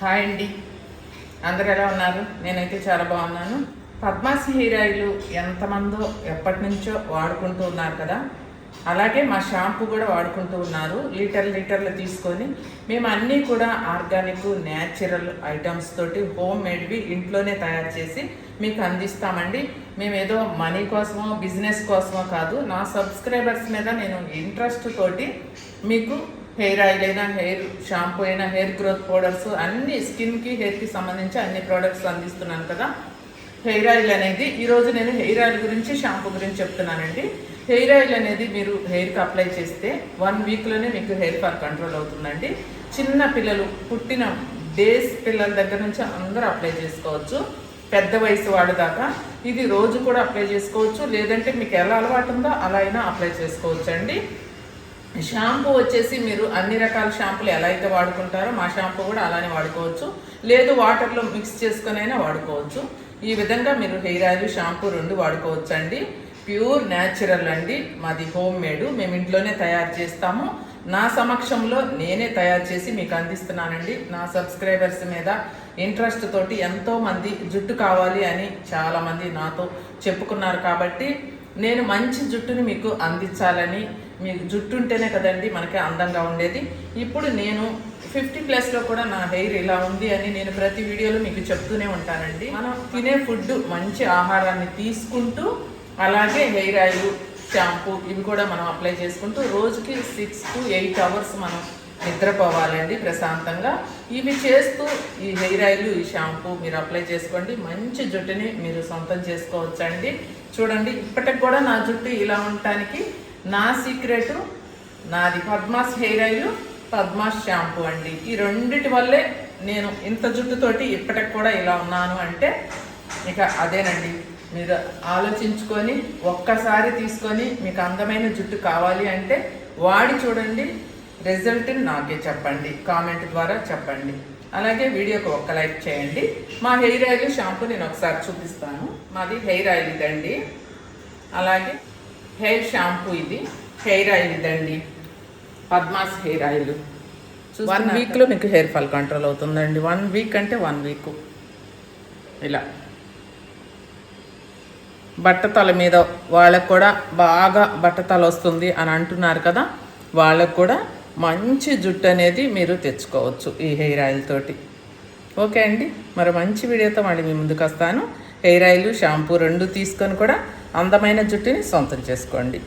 Hi అండి, అందరు ఎలా ఉన్నారు? నేనైతే చాలా బాగున్నాను. పద్మాస్ హెయిర్ ఆయిల్ ఎంతమందో ఎప్పటి నుంచో వాడుకుంటూ ఉన్నారు కదా, అలాగే మా షాంపూ కూడా వాడుకుంటూ ఉన్నారు. లీటర్లు తీసుకొని మేము అన్నీ కూడా ఆర్గానిక్ న్యాచురల్ ఐటమ్స్ తోటి హోమ్ మేడ్వి ఇంట్లోనే తయారు చేసి మీకు అందిస్తామండి. మేము ఏదో మనీ కోసమో బిజినెస్ కోసమో కాదు, నా సబ్స్క్రైబర్స్ మీద నేను ఇంట్రెస్ట్ తోటి మీకు హెయిర్ ఆయిల్ అయినా, హెయిర్ షాంపూ అయినా, హెయిర్ గ్రోత్ పౌడర్స్ అన్ని స్కిన్కి హెయిర్కి సంబంధించి అన్ని ప్రోడక్ట్స్ అందిస్తున్నాను కదా. హెయిర్ ఆయిల్ అనేది ఈరోజు నేను హెయిర్ ఆయిల్ గురించి, షాంపూ గురించి చెప్తున్నానండి. హెయిర్ ఆయిల్ అనేది మీరు హెయిర్కి అప్లై చేస్తే 1 వీక్లోనే మీకు హెయిర్ ఫాల్ కంట్రోల్ అవుతుందండి. చిన్న పిల్లలు, పుట్టిన డేస్ పిల్లల దగ్గర నుంచి అందరూ అప్లై చేసుకోవచ్చు, పెద్ద వయసు వాడు దాకా. ఇది రోజు కూడా అప్లై చేసుకోవచ్చు, లేదంటే మీకు ఎలా అలవాటు ఉందో అలా అయినా అప్లై చేసుకోవచ్చు అండి. షాంపూ వచ్చేసి మీరు అన్ని రకాల షాంపూలు ఎలా అయితే వాడుకుంటారో మా షాంపూ కూడా అలానే వాడుకోవచ్చు, లేదు వాటర్లో మిక్స్ చేసుకుని అయినా వాడుకోవచ్చు. ఈ విధంగా మీరు హెయిర్ ఆయిల్, షాంపూ 2 వాడుకోవచ్చు అండి. ప్యూర్ న్యాచురల్ అండి, మాది హోమ్ మేడ్, మేము ఇంట్లోనే తయారు చేస్తాము. నా సమక్షంలో నేనే తయారు చేసి మీకు అందిస్తున్నానండి. నా సబ్స్క్రైబర్స్ మీద ఇంట్రెస్ట్ తోటి ఎంతోమంది జుట్టు కావాలి అని చాలామంది నాతో చెప్పుకున్నారు కాబట్టి నేను మంచి జుట్టుని మీకు అందించాలని. మీకు జుట్టు ఉంటేనే కదండి మనకి అందంగా ఉండేది. ఇప్పుడు నేను 50+ కూడా నా హెయిర్ ఇలా ఉంది అని నేను ప్రతి వీడియోలో మీకు చెప్తూనే ఉంటానండి. మనం తినే ఫుడ్, మంచి ఆహారాన్ని తీసుకుంటూ, అలాగే హెయిర్ ఆయిల్, షాంపూ ఇవి కూడా మనం అప్లై చేసుకుంటూ రోజుకి 6 to 8 hours మనం నిద్రపోవాలండి ప్రశాంతంగా. ఇవి చేస్తూ ఈ హెయిర్ ఆయిల్, ఈ షాంపూ మీరు అప్లై చేసుకోండి, మంచి జుట్టుని మీరు సొంతం చేసుకోవచ్చండి. చూడండి, ఇప్పటికి కూడా నా జుట్టు ఇలా ఉండటానికి నా సీక్రెట్ నాది Padma's hair oil, Padma's shampoo అండి. ఈ రెండిటి వల్లే నేను ఇంత జుట్టుతోటి ఇప్పటికి కూడా ఇలా ఉన్నాను అంటే ఇక అదేనండి. మీరు ఆలోచించుకొని ఒక్కసారి తీసుకొని మీకు అందమైన జుట్టు కావాలి అంటే వాడి చూడండి, రిజల్ట్ నాకే చెప్పండి, కామెంట్ ద్వారా చెప్పండి. అలాగే వీడియోకి ఒక్క లైక్ చేయండి. మా హెయిర్ ఆయిల్, షాంపూ నేను ఒకసారి చూపిస్తాను. మాది హెయిర్ ఆయిల్ ఇదండి, అలాగే హెయిర్ షాంపూ ఇది, హెయిర్ ఆయిల్ ఇదండి, పద్మాస్ హెయిర్ ఆయిల్. 1 వీక్లో మీకు హెయిర్ ఫాల్ కంట్రోల్ అవుతుందండి. 1 వీక్ అంటే 1 వీక్. ఇలా బట్టతల మీద వాళ్ళకు కూడా బాగా బట్టతల వస్తుంది అని అంటున్నారు కదా, వాళ్ళకు కూడా మంచి జుట్టు అనేది మీరు తెచ్చుకోవచ్చు ఈ హెయిర్ ఆయిల్ తోటి. ఓకే అండి, మరి మంచి వీడియోతో మళ్ళీ మీ ముందుకు వస్తాను. హెయిర్ ఆయిల్, షాంపూ 2 తీసుకొని కూడా అందమైన జుట్టుని సొంతం చేసుకోండి.